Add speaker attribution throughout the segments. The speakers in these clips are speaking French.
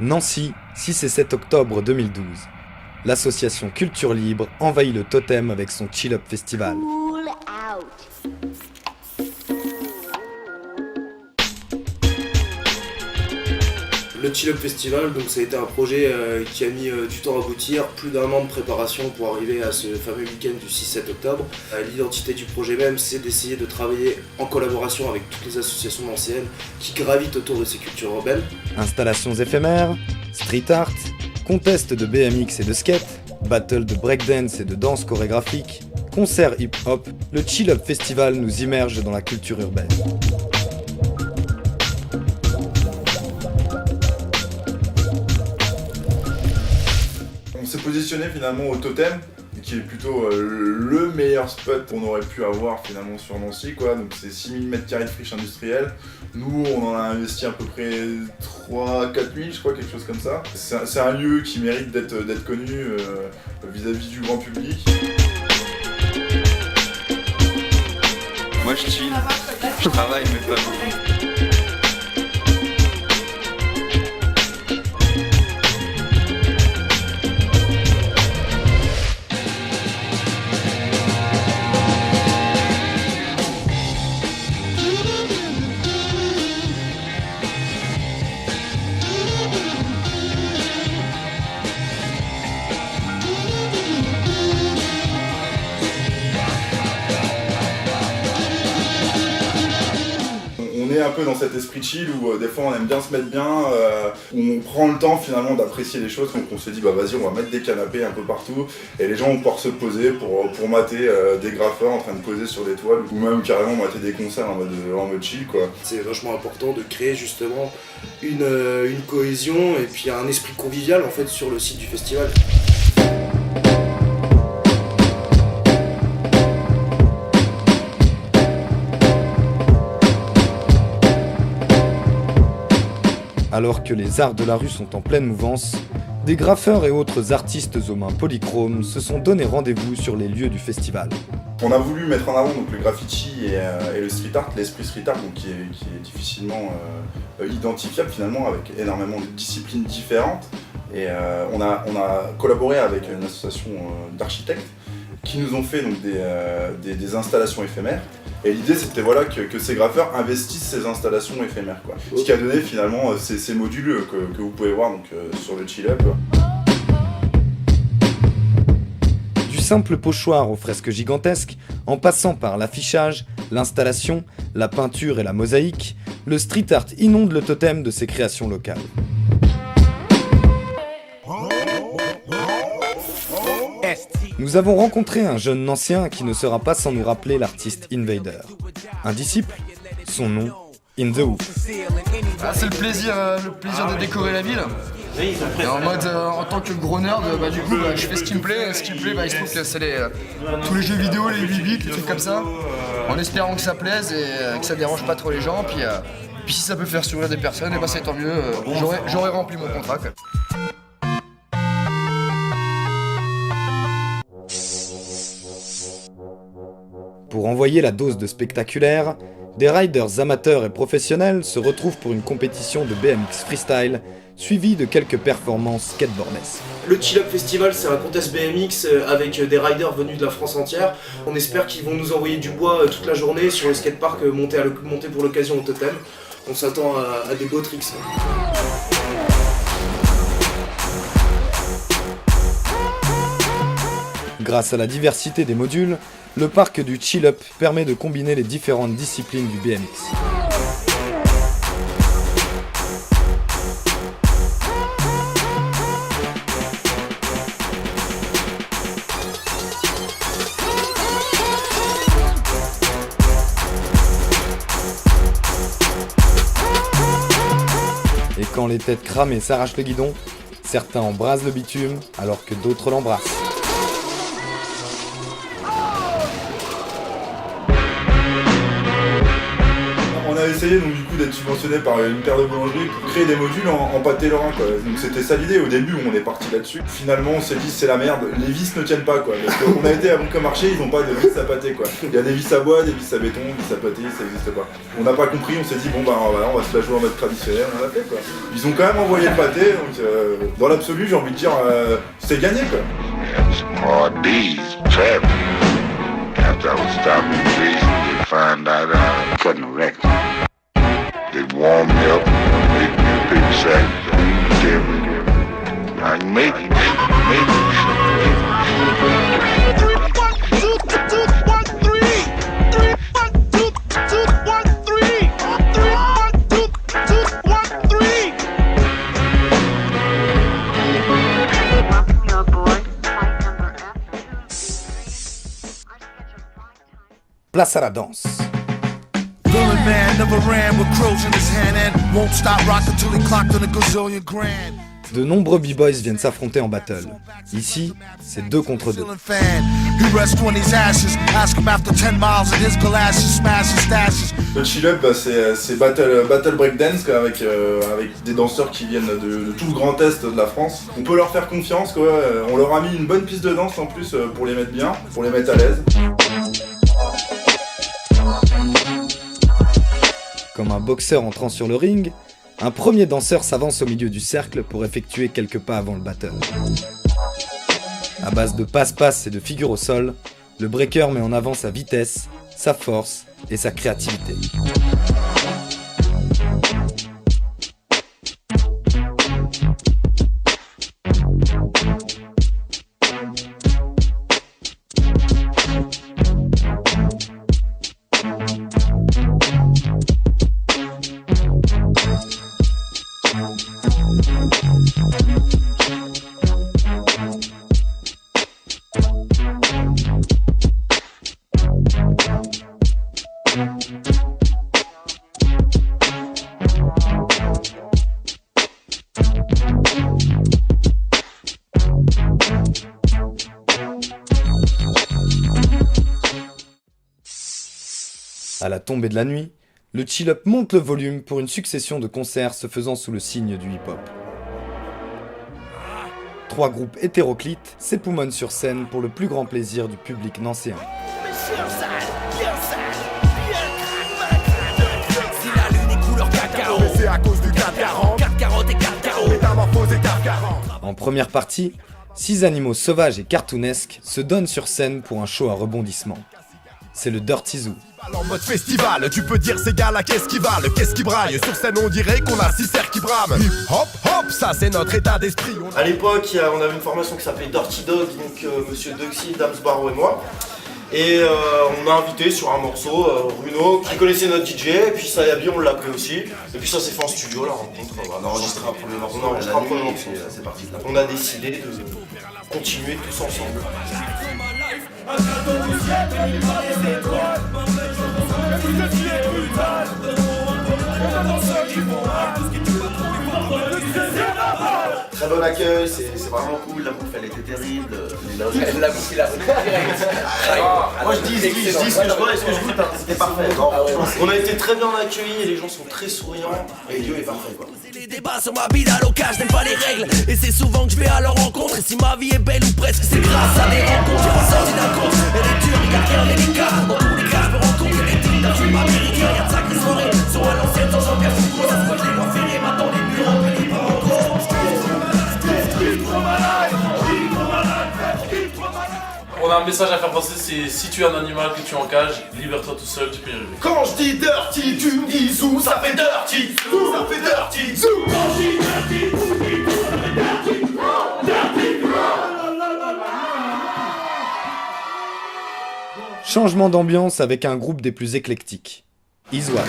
Speaker 1: Nancy, 6 et 7 octobre 2012. L'association Culture Libre envahit le Totem avec son Chill Up Festival.
Speaker 2: Cool out.
Speaker 3: Le Chill Up Festival, donc ça a été un projet qui a mis du temps à aboutir, plus d'un an de préparation pour arriver à ce fameux week-end du 6-7 octobre. L'identité du projet même, c'est d'essayer de travailler en collaboration avec toutes les associations anciennes qui gravitent autour de ces cultures urbaines.
Speaker 1: Installations éphémères, street art, contest de BMX et de skate, battle de breakdance et de danse chorégraphique, concert hip-hop, le Chill Up Festival nous immerge dans la culture urbaine.
Speaker 4: On s'est positionné finalement au Totem, qui est plutôt le meilleur spot qu'on aurait pu avoir finalement sur Nancy, quoi. Donc c'est 6000 m² de friche industrielle. Nous on en a investi à peu près 3-4 000, je crois, quelque chose comme ça. C'est un lieu qui mérite d'être connu vis-à-vis du grand public.
Speaker 5: Moi je chill, je travaille mais pas beaucoup.
Speaker 4: On est un peu dans cet esprit chill où des fois on aime bien se mettre bien, où on prend le temps finalement d'apprécier les choses, donc on se dit bah vas-y on va mettre des canapés un peu partout et les gens vont pouvoir se poser pour mater des graffeurs en train de poser sur des toiles ou même carrément mater des concerts en mode chill, quoi.
Speaker 3: C'est vachement important de créer justement une cohésion et puis un esprit convivial en fait sur le site du festival.
Speaker 1: Alors que les arts de la rue sont en pleine mouvance, des graffeurs et autres artistes aux mains polychromes se sont donné rendez-vous sur les lieux du festival.
Speaker 4: On a voulu mettre en avant donc, le graffiti et le street art, l'esprit street art donc, qui est difficilement identifiable finalement avec énormément de disciplines différentes. Et on a collaboré avec une association d'architectes qui nous ont fait donc, des installations éphémères. Et l'idée c'était voilà, que ces graffeurs investissent ces installations éphémères, quoi. Ce qui a donné finalement ces modules que vous pouvez voir donc, sur le Chill Up.
Speaker 1: Du simple pochoir aux fresques gigantesques, en passant par l'affichage, l'installation, la peinture et la mosaïque, le street art inonde le Totem de ses créations locales. Nous avons rencontré un jeune Nancien qui ne sera pas sans nous rappeler l'artiste Invader. Un disciple, son nom, In The Hoop.
Speaker 6: C'est le plaisir de décorer la ville. Et en mode, en tant que gros nerd, du coup, je fais ce qui me plaît. Ce qui me plaît, il se trouve que c'est tous les jeux vidéo, les 8 bits, les trucs comme ça. En espérant que ça plaise et que ça dérange pas trop les gens. Puis si ça peut faire sourire des personnes, c'est tant mieux. J'aurais rempli mon contrat, quoi.
Speaker 1: Pour envoyer la dose de spectaculaire, des riders amateurs et professionnels se retrouvent pour une compétition de BMX freestyle, suivie de quelques performances skateboardesques.
Speaker 3: Le Chill Up Festival, c'est un contest BMX avec des riders venus de la France entière. On espère qu'ils vont nous envoyer du bois toute la journée sur le skatepark monté pour l'occasion au Totem. On s'attend à des beaux tricks.
Speaker 1: Grâce à la diversité des modules, le parc du Chill Up permet de combiner les différentes disciplines du BMX. Et quand les têtes cramées s'arrachent le guidon, certains embrasent le bitume alors que d'autres l'embrassent.
Speaker 4: On a essayé donc du coup d'être subventionné par une paire de boulangeries pour créer des modules en pâté lorrain quoi. Donc c'était ça l'idée, au début on est parti là-dessus. Finalement on s'est dit c'est la merde, les vis ne tiennent pas quoi. Parce qu'on a été à Bon Marché, ils ont pas de vis à pâté quoi. Il y a des vis à bois, des vis à béton, vis à pâté, ça n'existe pas. On n'a pas compris, on s'est dit bon bah voilà, on va se la jouer en mode traditionnel, on l'a fait quoi. Ils ont quand même envoyé le pâté, donc dans l'absolu j'ai envie de dire c'est gagné quoi.
Speaker 7: After I was stopping in Jason, they find out I couldn't record. They warm me up, make me a big sack, tell me I can make it, make it.
Speaker 8: 3, 1, 2, 2, 1, 3. 3, 1, 2, 2, 1, 3. 3, 1, 2, 2, 1, 3.
Speaker 2: Welcome you aboard flight number F.
Speaker 1: Place à la danse.
Speaker 8: Villain man never ran with crows in his hand and won't stop rocking till he clocked in a gazillion grand.
Speaker 1: De nombreux b-boys viennent s'affronter en battle. Ici, c'est 2 contre 2.
Speaker 4: Le chill-up, bah, c'est battle breakdance quoi, avec des danseurs qui viennent de tout le grand est de la France. On peut leur faire confiance, quoi. On leur a mis une bonne piste de danse en plus pour les mettre bien, pour les mettre à l'aise.
Speaker 1: Comme un boxeur entrant sur le ring, un premier danseur s'avance au milieu du cercle pour effectuer quelques pas avant le battle. À base de passe-passe et de figures au sol, le breaker met en avant sa vitesse, sa force et sa créativité. À la tombée de la nuit, le chill-up monte le volume pour une succession de concerts se faisant sous le signe du hip-hop. 3 groupes hétéroclites s'époumonnent sur scène pour le plus grand plaisir du public nancéen. En première partie, 6 animaux sauvages et cartoonesques se donnent sur scène pour un show à rebondissement. C'est le Dirty Zoo.
Speaker 9: En mode festival, tu peux dire ces gars là qu'est-ce qui valent, qu'est-ce qui braille. Sur scène on dirait qu'on a 6 cerfs qui brament. Hip hop hop, ça c'est notre état d'esprit.
Speaker 10: À l'époque, on avait une formation qui s'appelait Dirty Dog, donc monsieur Duxy, Damsbarrow et moi. Et on a invité sur un morceau Bruno qui connaissait notre DJ, et puis Sayabi on l'a appelé aussi. Et puis ça s'est fait en studio la rencontre.
Speaker 3: On a enregistré un premier morceau, c'est parti.
Speaker 10: On a décidé de continuer tous ensemble. Très bon accueil, c'est vraiment cool, la bouffe elle était terrible, les loges.
Speaker 6: La bouffe, il a direct.
Speaker 10: Moi je dis ce que je vois et ce que je goûte, c'était parfait. On a été très bien accueillis et les gens sont très souriants et Dieu est parfait quoi.
Speaker 8: Les débats sur ma vie d'alloca, je n'aime pas les règles. Et c'est souvent que je vais à leur rencontre. Et si ma vie est belle ou presque, c'est grâce à des rencontres. J'ai ressorti d'un compte, elle est dure, il y a rien délicat. Dans tous les cas, je peux rencontrer des types d'un film américain. Y'a de sacrées soirées, sont à l'ancienne sans Jean-Pierre Foucault. Ça se voit que je les vois ferrer, maintenant les murs remplis par en gros.
Speaker 11: On a un message à faire passer, c'est si tu es un animal que tu es en cage, libère-toi tout seul, tu peux y arriver.
Speaker 10: Quand je dis dirty, tu me dis zou, ça fait dirty, zou, ça fait dirty, zou. Quand je dis dirty, tu me dis zou, ça fait dirty, dirty,
Speaker 1: Changement d'ambiance avec un groupe des plus éclectiques. Iswap.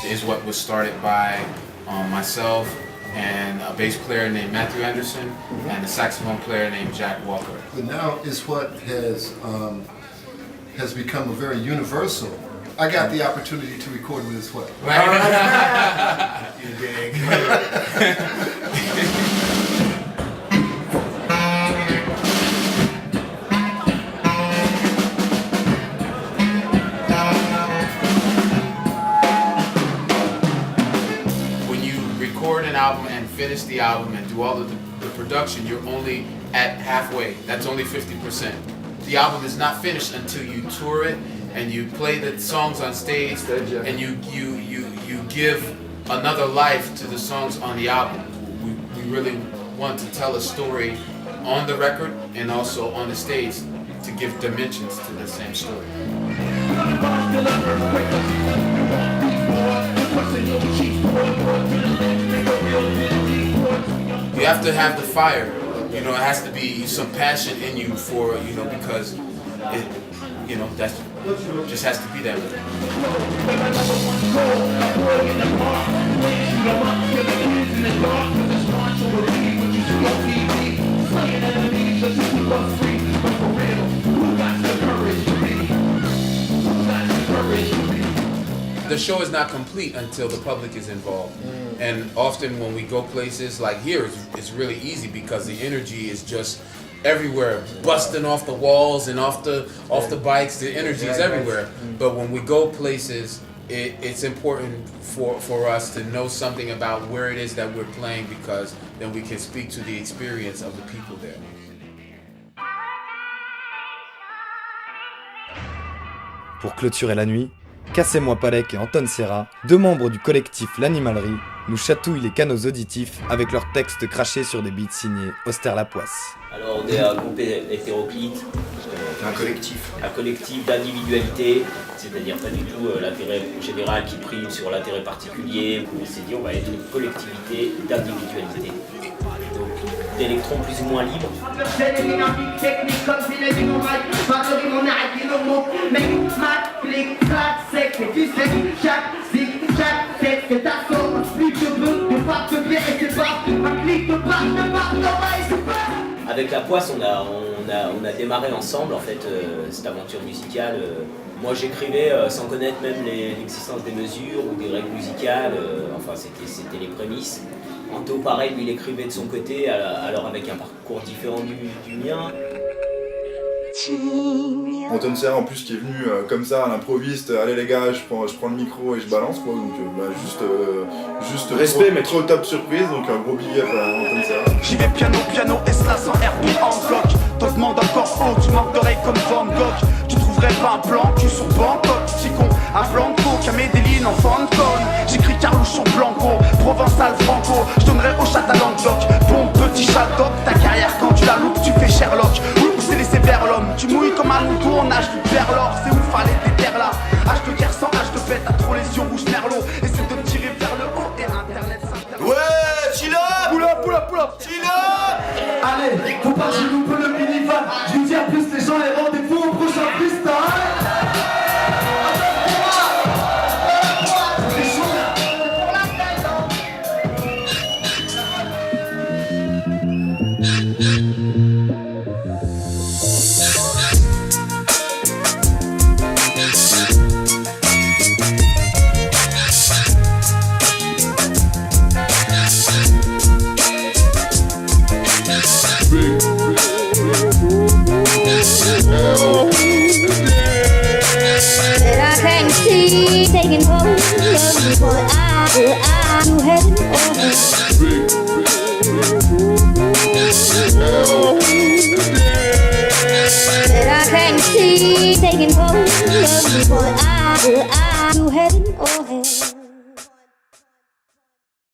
Speaker 12: Iswap was started by myself and a bass player named Matthew Anderson and a saxophone player named Jack Walker.
Speaker 13: But now Iswap has has become a very universal. I got the opportunity to record with as well.
Speaker 10: You dig.
Speaker 12: When you record an album and finish the album and do all of the production, you're only at halfway. That's only 50%. The album is not finished until you tour it and you play the songs on stage and you give another life to the songs on the album. We really want to tell a story on the record and also on the stage to give dimensions to the same story. You have to have the fire. You know, it has to be some passion in you for, you know, because it, you know, that just has to be that way. The show is not complete until the public is involved. And often when we go places like here, it's really easy because the energy is just everywhere, busting off the walls and off the bikes. The energy is everywhere. But when we go places, it's important for us to know something about where it is that we're playing, because then we can speak to the experience of the people there.
Speaker 1: Pour clôturer la nuit, Cassez-moi Palek et Anton Serra, deux membres du collectif L'Animalerie, nous chatouillent les canaux auditifs avec leurs textes crachés sur des beats signés Auster Lapoisse.
Speaker 14: Alors on est un groupe hétéroclite, un collectif d'individualité, c'est-à-dire pas du tout l'intérêt général qui prime sur l'intérêt particulier. On s'est dit on va être une collectivité d'individualité. Donc d'électrons plus ou moins libres. Avec La Poisse, on a démarré ensemble en fait cette aventure musicale. Moi j'écrivais sans connaître même l'existence des mesures ou des règles musicales, enfin c'était les prémices. Anto pareil, lui il écrivait de son côté, alors avec un parcours différent du mien.
Speaker 4: Anton Serra en plus qui est venu comme ça à l'improviste, allez les gars, je prends le micro et je balance quoi, donc juste respect mais trop top surprise, donc un gros big up à Anton Serra.
Speaker 15: J'y vais piano et cela sans RP en bloc. T'en demandes encore haut, tu manques d'oreilles comme Van Gogh. Tu trouverais pas un plan cul sur Bangkok, petit con, un blanco, qu'à Medellin en Fancon. J'écris Carluchon Blanco, Provençal Franco, je donnerai au chat à Languedoc. Bon petit chat-doc, ta carrière quand tu la loupes, tu fais Sherlock. C'est laissé vers l'homme, tu mouilles comme un loup, on nage vers l'or, c'est où fallait des terres là. H de guerre sans H de fête, t'as trop les yeux rouges merlot. Essaie de me tirer vers le haut et internet s'internet.
Speaker 10: Ouais, chill up, pull up, chill up.
Speaker 15: Allez, faut pas que je loupe le minivan. Je vous dis à plus les gens et rendez-vous au prochain freestyle.
Speaker 16: Taking hold of me, boy, I do heaven that I can't see. Taking hold of me, boy, I do heaven or hell.